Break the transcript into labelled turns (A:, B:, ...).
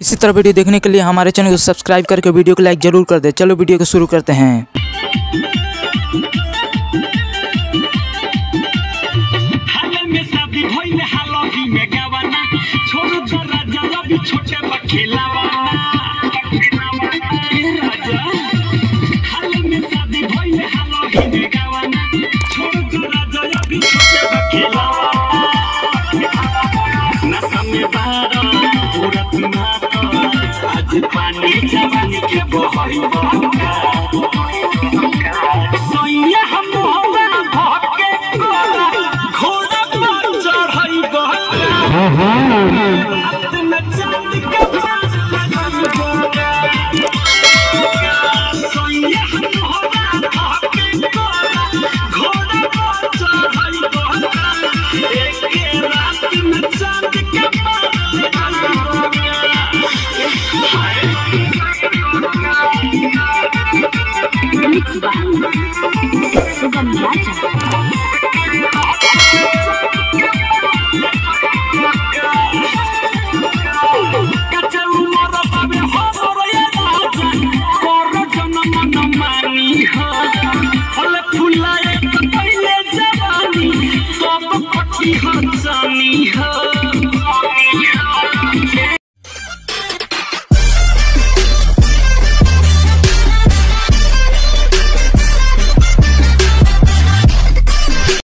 A: इसी तरह वीडियो देखने के लिए हमारे चैनल को सब्सक्राइब करके वीडियो को लाइक जरूर कर दें। चलो वीडियो को शुरू करते हैं।
B: पानी जवानी के बहई सैया हम होगा भके गोरा घोड़ा पर चढ़ई गहरा में चांद के पास लगा सैया हम होगा भके गोरा घोड़ा पर चढ़ई गहरा एक रात में चांद के पास